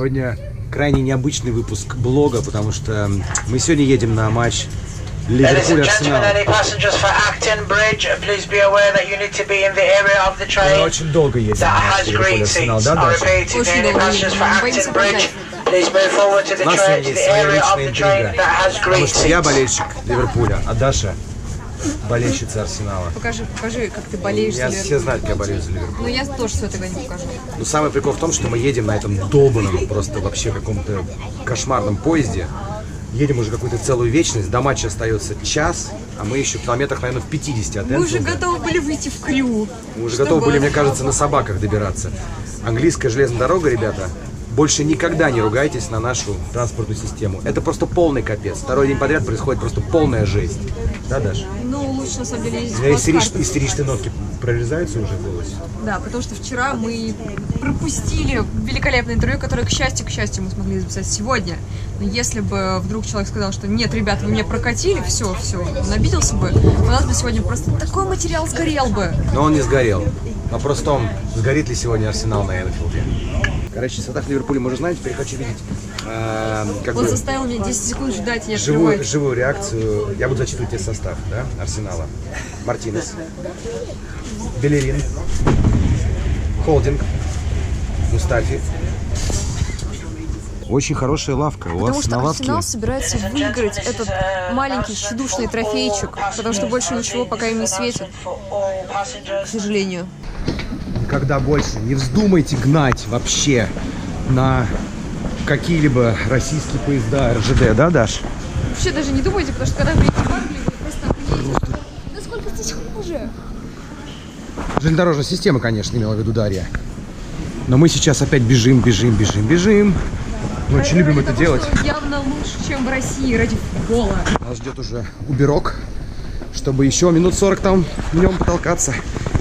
Сегодня крайне необычный выпуск блога, потому что мы сегодня едем на матч Ливерпуль-Арсенал. Мы очень долго едем на матч Ливерпуль-Арсенал, да, Даша? Очень долго едем. У нас сегодня есть своя личная интрига, потому что я болельщик Ливерпуля, а Даша болельщица Арсенала. Покажи, как ты болеешь за Ливерпуль. Все знают, как я болею за Ливерпуль. Но я тоже все тогда не покажу. Но самый прикол в том, что мы едем на этом долбанном, просто вообще каком-то кошмарном поезде. Едем уже какую-то целую вечность, до матча остается час, а мы еще в километрах, наверное, в 50 от Энфилда. Мы уже готовы были выйти в Крю. Мы уже готовы были, мне кажется, на собаках добираться. Английская железная дорога, ребята, больше никогда не ругайтесь на нашу транспортную систему. Это просто полный капец. Второй день подряд происходит просто полная жесть. Да, Даша? Ну, лучше, на самом деле, ездить Истеричные нотки прорезаются уже в голосе? Да, потому что вчера мы пропустили великолепное интервью, которое, к счастью, мы смогли записать сегодня. Но если бы вдруг человек сказал, что нет, ребята, вы меня прокатили, все, он обиделся бы, у нас бы сегодня просто такой материал сгорел бы. Но он не сгорел. Вопрос в том, сгорит ли сегодня Арсенал на Энфилде. Короче, состав Ливерпуля мы уже знаем, теперь хочу видеть Он заставил меня 10 секунд ждать, не открывать. живую реакцию. Я буду зачитывать тебе состав, да, Арсенала. Мартинес, Белерин, Холдинг, Мустафи. Очень хорошая лавка. У Потому вас что на лавке... Арсенал собирается выиграть этот маленький щедушный трофейчик, потому что больше ничего пока им не светит, к сожалению. Никогда больше не вздумайте гнать вообще на какие-либо российские поезда РЖД, да, Даш? Вообще даже не думайте, потому что когда вы едете в Англию, вы просто охуеете. Насколько здесь хуже? Железнодорожная система, конечно, имела в виду Дарья. Но мы сейчас опять бежим. Мы очень любим это делать. Явно лучше, чем в России ради футбола. Нас ждет уже Уберок, чтобы еще минут 40 там в нем потолкаться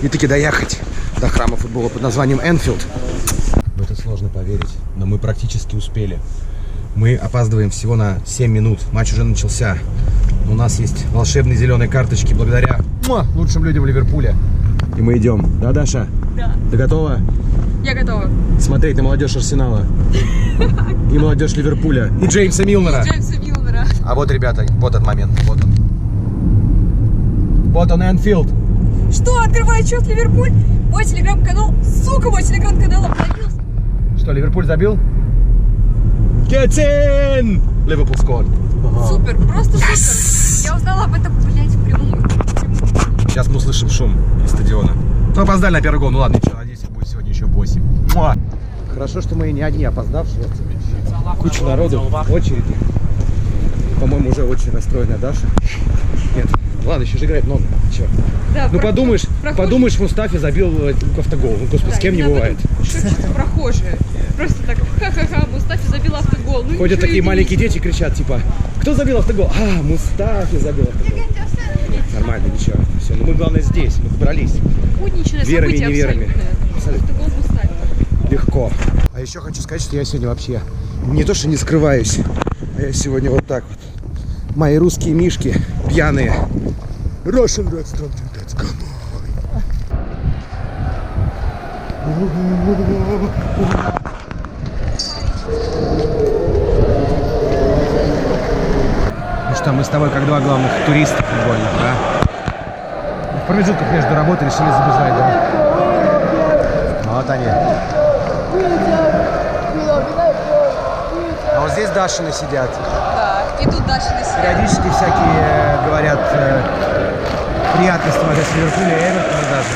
и таки доехать до храма футбола под названием Энфилд. В это сложно поверить, но мы практически успели. Мы опаздываем всего на 7 минут. Матч уже начался. Но у нас есть волшебные зеленые карточки благодаря лучшим людям Ливерпуля. И мы идем. Да, Даша? Да. Ты готова? Я готова. Смотреть на молодежь Арсенала. И молодежь Ливерпуля. И Джеймса Милнера. А вот, ребята, вот этот момент. Вот он. Вот он, Энфилд. Что? Открывает счет Ливерпуль? Мой телеграм-канал. Сука, мой телеграм-канал обновился. Что, Ливерпуль забил? Get in! Ливерпуль scored. Супер, просто супер. Я узнала об этом, блядь, впрямую. Сейчас мы услышим шум из стадиона. Ну, опоздали на первый гол. Ну ладно, ничего, надеюсь, их будет сегодня еще 8. Хорошо, что мы не одни опоздавшие. Куча народу, очереди. По-моему, уже очень расстроенная Даша. Нет, ладно, еще же играет много. Черт. Да, ну подумаешь, Мустафи забил автогол. Ну, господи, с кем не бывает. Шутят прохожие. Просто так, ха-ха-ха, Мустафи забил автогол. Ну, ходят такие маленькие дети, кричат, типа, кто забил автогол? А, Мустафи забил автогол. Нормально, ничего. Все, но мы, главное, здесь, мы добрались. Будничное верами и событие неверами. абсолютно. Автогол Мустафи. Легко. А еще хочу сказать, что я сегодня вообще не то, что не скрываюсь, а я сегодня вот так вот. Мои русские мишки пьяные. Russian restaurant, let's go. Ну что, мы с тобой как два главных туриста футбольных, да? В промежутках между работой решили забежать, да? Вот они. А вот здесь Дашины сидят. Да, и тут Дашины сидят. Периодически всякие говорят приятности с Ливерпуля и Эвертона даже.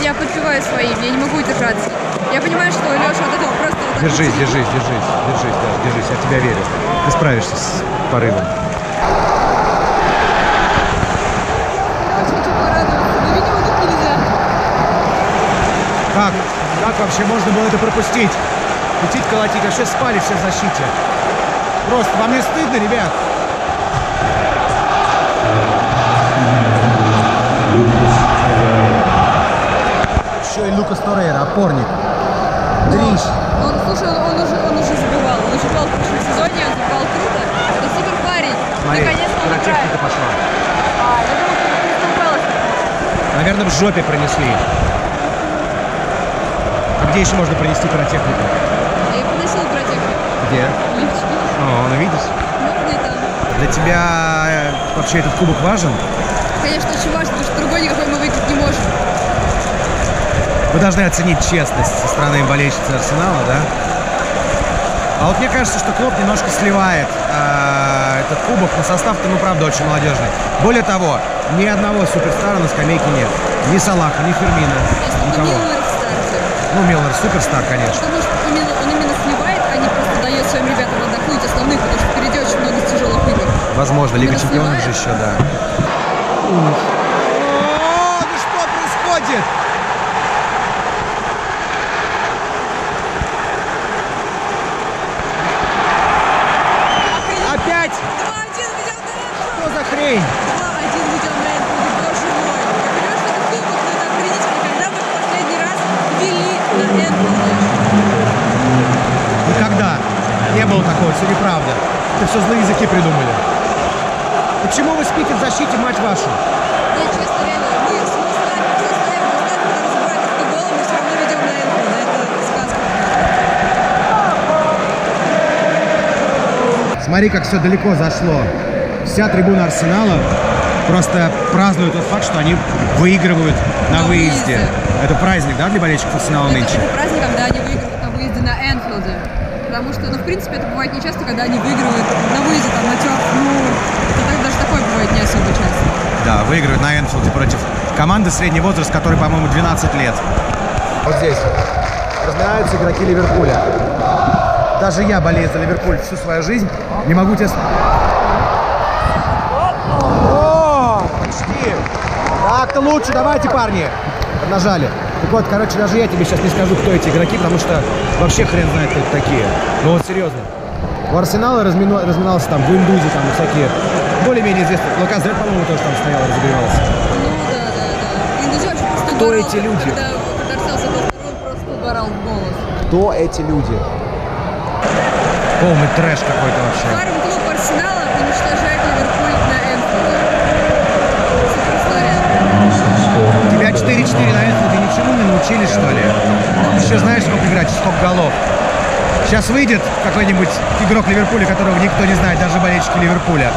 Я подпеваю своим, я не могу держаться. Я понимаю, что Леша от этого просто... Вот Держись, я в тебя верю. Ты справишься с порывом. Как вообще можно было это пропустить? Летит, колотить, вообще спали все в защите. Просто вам не стыдно, ребят? Еще и Лукас Торрейра, опорник. Дрищ. Слушай, он уже забивал. Он уже играл в прошлом сезоне, он забивал круто. Это супер парень. Смотри, наконец-то он играет. пошла. Я думаю, что Кристал Пэлас. Наверное, в жопе пронесли. А где еще можно пронести пиротехнику? Я приносила противник. Где? Лифчики. О, ну видишь? Можно и там. Для тебя вообще этот кубок важен? Конечно, очень важно, потому что другой никакой мы выиграть не можем. Вы должны оценить честность со стороны болельщицы Арсенала, да? А вот мне кажется, что Клоп немножко сливает этот кубок, но состав-то, ну, правда, очень молодежный. Более того, ни одного суперстара на скамейке нет. Ни Салаха, ни Фермина, никого. Милнер в старте. Ну, Милнер суперстар, конечно. Потому что он именно сливает, а не просто дает своим ребятам отдохнуть основных, потому что впереди очень много тяжелых игр. Возможно, Лига Именно Чемпионов же сливает? еще, да. О, ну что происходит? Опять? 2-1 ведем на Энфилде. Что за хрень? 2-1 ведем на Энфилде, боже мой. Я понимаю, что это кубок, но это охренительно. Когда мы в последний раз вели на Энфилде? Никогда не было такого, все неправда. Это все злые языки придумали. Почему вы спите в защите, мать вашу? Нет, честно, реально, мы ставим, когда разбивают их по голу, мы все равно ведем на Энфилде. Это сказка. Смотри, как все далеко зашло. Вся трибуна Арсенала просто празднует тот факт, что они выигрывают на выезде. выезде. Это праздник, да, для болельщиков Арсенала нынче? Это праздник, когда они выигрывают на выезде на Энфилде. Потому что, ну, в принципе, это бывает не часто, когда они выигрывают на выезде, там, на Тёрф. Ну, это даже такое бывает не особо часто. Да, выигрывают на Энфилде против команды средний возраст, которой, по-моему, 12 лет. Вот здесь разминаются игроки Ливерпуля. Даже я, болею за Ливерпуль всю свою жизнь, не могу тебе... О, почти! Так-то лучше, давайте, парни! Поднажали. Так вот, короче, даже я тебе сейчас не скажу, кто эти игроки, потому что вообще хрен знает, кто это такие. Ну вот серьезно. У Арсенала разминался там Гуиндузи, там всякие более-менее известные. Лаказет, по-моему, тоже там стоял, разогревался. Ну, да. Индузи вообще просто Кто угорал, эти люди? Когда Арсенал забил второй, он просто угорал в голос. Кто эти люди? Полный трэш какой-то вообще. Фарм-клуб Арсенала уничтожает Ливерпуль на Энфилде. Супер история. Тебя 4-4 на Энфилде ничему не научились, что ли? Еще знаешь, сколько играть, сколько голов. Сейчас выйдет какой-нибудь игрок Ливерпуля, которого никто не знает, даже болельщики Ливерпуля,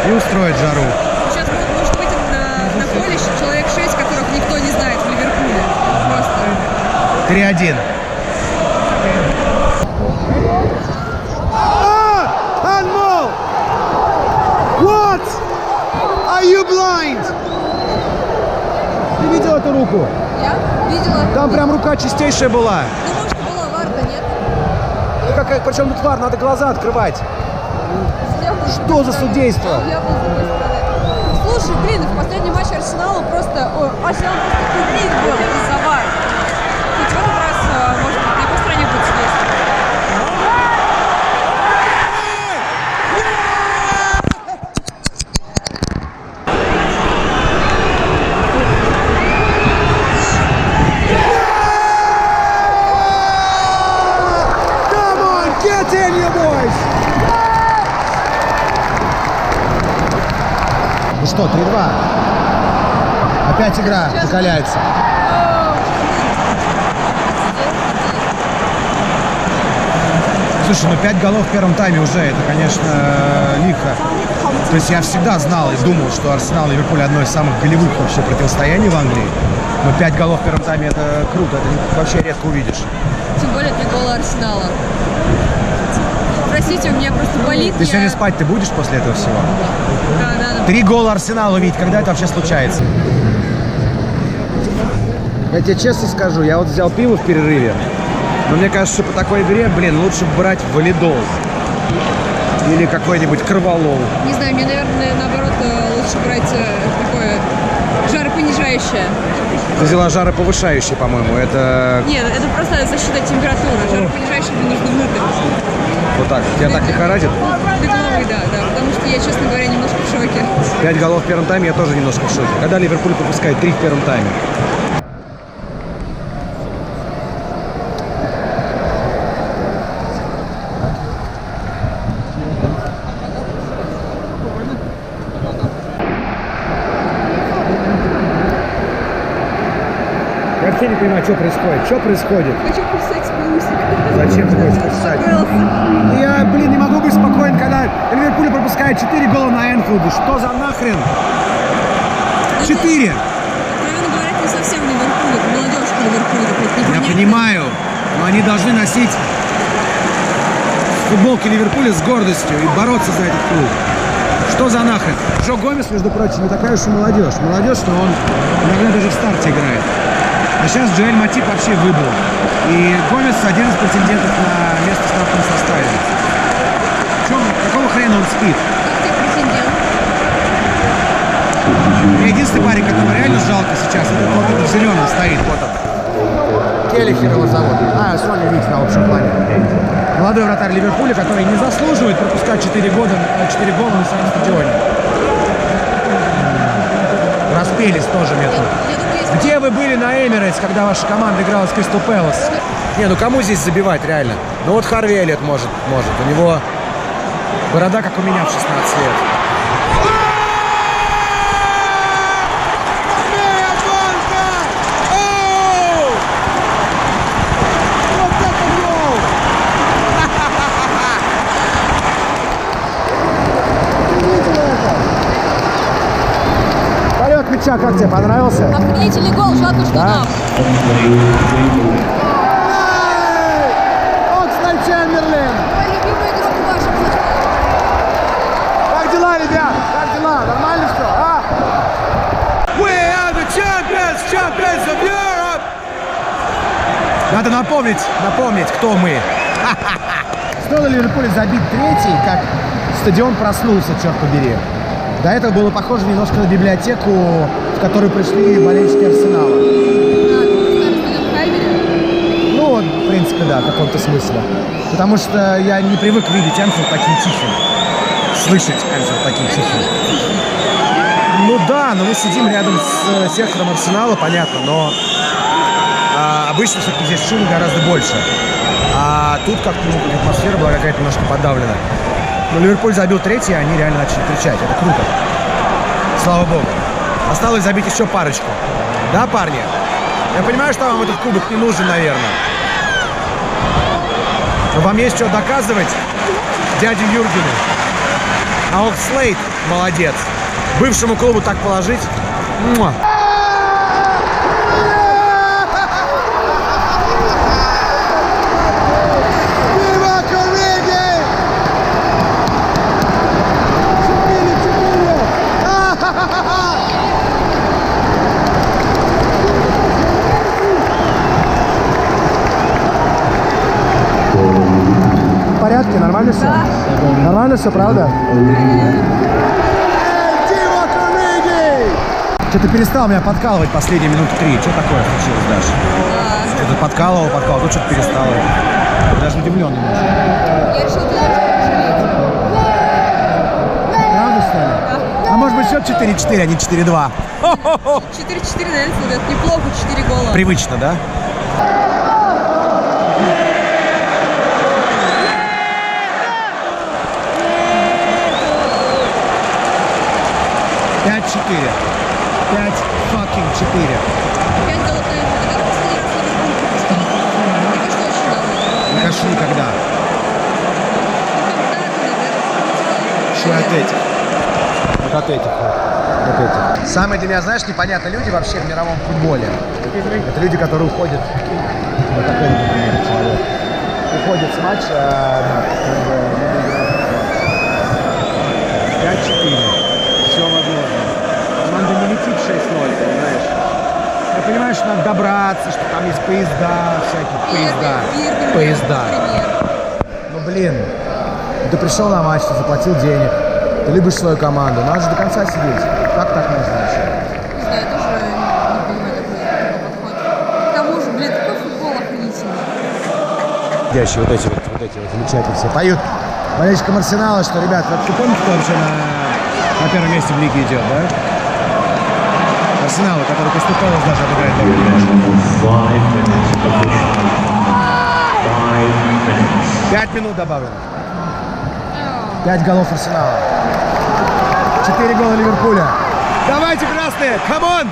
и устроит жару. Сейчас может выйти на поле человек 6, которых никто не знает в Ливерпуле. Просто. 3-1. Unmol! What? Are you blind? Ты видел эту руку? Я видела. Там прям рука чистейшая была. Ну, может, была варта, нет? Причем тут вар, надо глаза открывать. Я был с Что другой за стороны. судейство? Я был с другой стороны. Слушай, блин, в последнем матче Арсенала просто... Арсенал просто убит был из-за вар. Хоть в этот раз, может быть, на какой стороне будет судейство? Come on, get in, you boys! Ну что, 3-2. Опять игра закаляется. Слушай, ну 5 голов в первом тайме уже, это, конечно, лихо. То есть я всегда знал и думал, что Арсенал и Ливерпуль одно из самых голевых вообще противостояний в Англии. Но 5 голов в первом тайме это круто, это вообще редко увидишь. Тем более 3 гола Арсенала. Простите, у меня просто болит. Ты сегодня спать ты будешь после этого всего? Да. 3 гола Арсенала увидеть, когда это вообще случается? Я тебе честно скажу, я вот взял пиво в перерыве, но мне кажется, что по такой игре, блин, лучше брать валидол. Или какой-нибудь корвалол. Не знаю, мне, наверное, наоборот, лучше брать такое жаропонижающее. Ты взяла жароповышающее, по-моему, это... Нет, это просто защита от температуры. Жаропонижающее мне нужно внутрь. Вот так, тебя так лихорадит? До головы, да, потому что я, честно говоря, немножко в шоке. 5 голов в первом тайме, я тоже немножко в шоке. Когда Ливерпуль пропускает 3 в первом тайме? Я вообще не понимаю, что происходит. Что происходит? Хочу кусать спусик. Зачем ты хочешь писать? Я, блин, не могу быть спокоен, когда Ливерпуль пропускает 4 гола на Энфилде. Что за нахрен? 4! Откровенно говоря, это не совсем Ливерпуль, это молодежка Ливерпуля. Я понимаю, но они должны носить футболки Ливерпуля с гордостью и бороться за этот клуб. Что за нахрен? Джо Гомес, между прочим, не такая уж и молодежь. Молодежь, но он иногда даже в старте играет. А сейчас Джоэль Матип вообще выбыл. И Гомес один из претендентов на место в стартовом составе. Какого хрена он спит? Как тебе претендент? Единственный парень, которого реально жалко сейчас, это вот этот зеленый стоит, вот он. Келлихер его зовут. Соня Викс на общем плане. Молодой вратарь Ливерпуля, который не заслуживает пропускать 4 гола на своем стадионе. Распелись тоже метро. Где вы были на Эмирейтс, когда ваша команда играла с Кристал Пэлас? Не, ну кому здесь забивать реально? Ну вот Харви Эллиот может. У него борода, как у меня в 16 лет. Полет мяча, как тебе, понравился? Охренительный гол, жалко, что нам. Оксфорд Чемберлен! Мой любимый игрок в вашем футболе. Как дела, ребят? Как дела? Нормально все, а? We are the champions of Europe! Надо напомнить, кто мы. Стоило Ливерпулю забить третий, как стадион проснулся, черт побери. До этого было похоже немножко на библиотеку, в которую пришли болельщики Арсенала. Ну, вот, в принципе, да, в каком-то смысле. Потому что я не привык видеть Энфилд таким тихим. Слышать Энфилд таким тихим. Ну да, но мы сидим рядом с сектором Арсенала, понятно, но обычно все-таки здесь шума гораздо больше. А тут как-то атмосфера была какая-то немножко подавлена. Но Ливерпуль забил третий, и они реально начали кричать. Это круто. Слава богу. Осталось забить еще парочку. Да, парни? Я понимаю, что вам этот кубок не нужен, наверное. Но вам есть что доказывать дяде Юргену. А Окслейд молодец. Бывшему клубу так положить. Муа. В порядке? Нормально все? Да. Нормально все, правда? Что ты перестал меня подкалывать последние минуты 3? Что такое случилось, Даша? Что-то подкалывал, тут что-то перестало. Я даже удивлен немножко. Я решил Правда, что ли? Да. А может быть счет 4-4, а не 4-2? 4-4 на Энфилд, это неплохо, 4 гола. Привычно, да? Четыре. 5 fucking 4. 5 голов на Энфилде. Когда последний раз Ливерпуль пропускал? Мне кажется, очень давно. Мне кажется, никогда. Что от этих? Вот от этих. Вот этих. Самые для меня, знаешь, непонятные люди вообще в мировом футболе. Это люди, которые уходят. Вот такой, например, человек. Уходят с матча. 5-4. Все возможно. Команда не летит 6-0, понимаешь? Я понимаю, что надо добраться, что там есть поезда, всякие поезда. Ну, блин, ты пришел на матч, ты заплатил денег, ты любишь свою команду, надо же до конца сидеть. Как так можно вообще? Не знаю, я тоже не понимаю такой подход. К тому же, блин, такой футбол охренительный. Вот эти вот замечательные все поют болельщикам Арсенала, что, ребят, вот ты помните, кто вообще на первом месте в лиге идет, да? Арсенал, который Кристал Пэлас даже обыграет добро. 5 минут добавлено. 5 голов Арсенала. 4 гола Ливерпуля. Давайте, красные! Камон!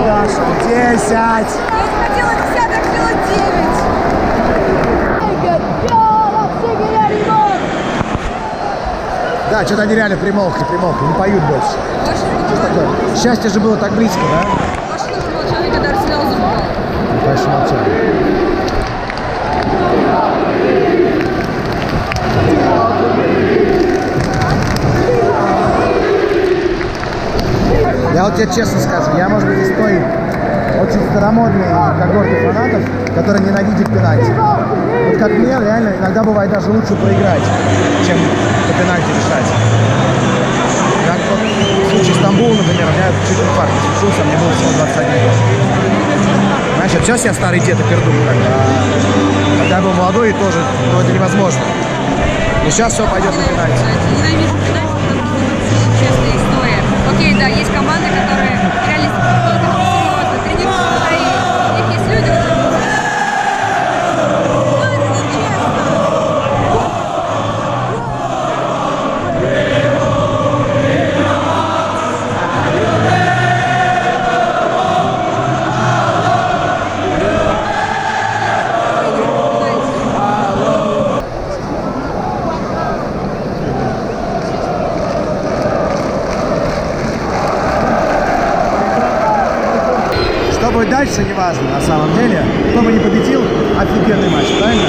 Даша, 10. Я хотела десяток, хотела 9. Да, что-то они реально примолкли, не поют больше. Что такое? Счастье же было так близко, да? Машина замолчали, когда Арсенал забухал. Конечно, молчали. Я вот тебе честно скажу, я, может быть, из той очень старомодной когорты фанатов, которые ненавидят пенальти. Вот как мне, реально, иногда бывает даже лучше проиграть, чем по пенальти решать. Как вот в случае Стамбула, например, у меня чуть инфаркт случился, мне было всего 21 год. Знаешь, сейчас я старый дед и перду, когда я был молодой, и тоже, но это невозможно. Но сейчас все пойдет на пенальти. Ненавижу пенальти, потому что это честная история. Окей, да, есть команды, которые реально серьезно тренируются в батарее. У них есть люди, которые... Ну, это нечестно. Что будет дальше, неважно, на самом деле. Кто бы не победил, офигенный матч, правильно?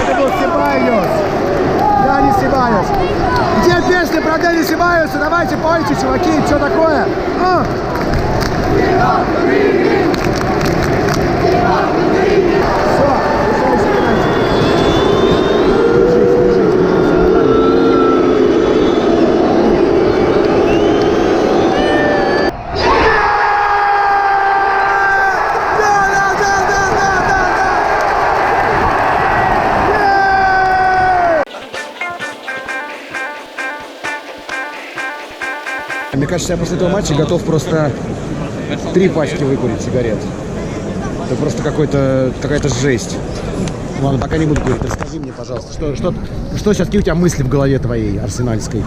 Это был Сибайос. Я не Сибайос. Где песня про Дэнни Сибайоса? Давайте пойте, чуваки, что такое? А? Все, решайся пенальти. Мне кажется, я после этого матча готов просто 3 пачки выкурить сигарет. Это просто какая-то жесть. Ладно, пока не буду курить. Расскажи мне, пожалуйста, что сейчас, какие у тебя мысли в голове твоей арсенальской?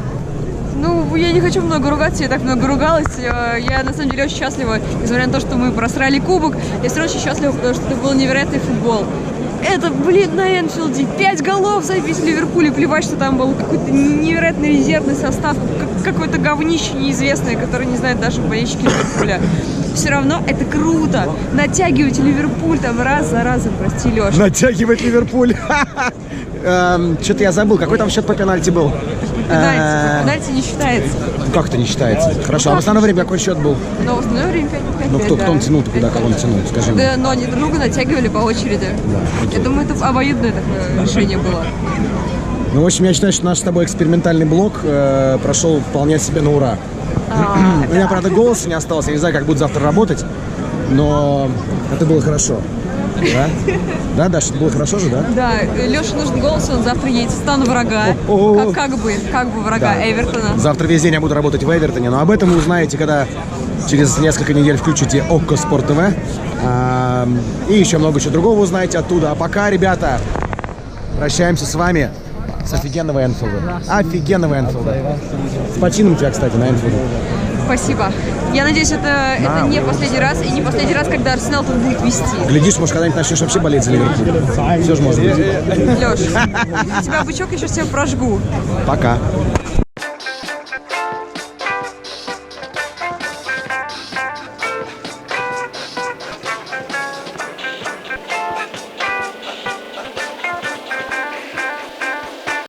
Ну, я не хочу много ругаться, я так много ругалась. Я на самом деле очень счастлива, несмотря на то, что мы просрали кубок. Я все равно очень счастлива, потому что это был невероятный футбол. Это, блин, на Энфилде 5 голов забить в Ливерпуле. Плевать, что там был какой-то невероятный резервный состав, какое-то говнище неизвестное, которое не знает даже болельщики Ливерпуля. Все равно это круто. Натягивать Ливерпуль там раз за разом, прости, Леша. Натягивать Ливерпуль. Что-то я забыл. Какой там счет по пенальти был? Пенальти не считается. Как это не считается? Хорошо, а в основное время какой счет был? Но в основное время 5-5. Ну кто он тянул, куда кого он тянул? Скажи мне. Да, но они друг друга натягивали по очереди. Я думаю, это обоюдное такое решение было. Ну, в общем, я считаю, что наш с тобой экспериментальный блог прошел вполне себе на ура. У меня, правда, голоса не осталось. Я не знаю, как буду завтра работать, но это было хорошо. Да? Да, Даша, это было хорошо же, да? Да, Леше нужен голос, он завтра едет в стан врага. Как бы врага Да. Эвертона. Завтра весь день я буду работать в Эвертоне, но об этом вы узнаете, когда через несколько недель включите ОККО Спорт ТВ. И еще много чего другого узнаете оттуда. А пока, ребята, прощаемся с вами с офигенного Энфилда. Офигенного Энфилда. С почином тебя, кстати, на Энфилде. Спасибо. Я надеюсь, это не последний раз, и не последний раз, когда Арсенал тут будет вести. Глядишь, может, когда-нибудь начнешь вообще болеть за Ливерпуль. Все же может быть. Леш, у тебя бычок, еще всем прожгу. Пока.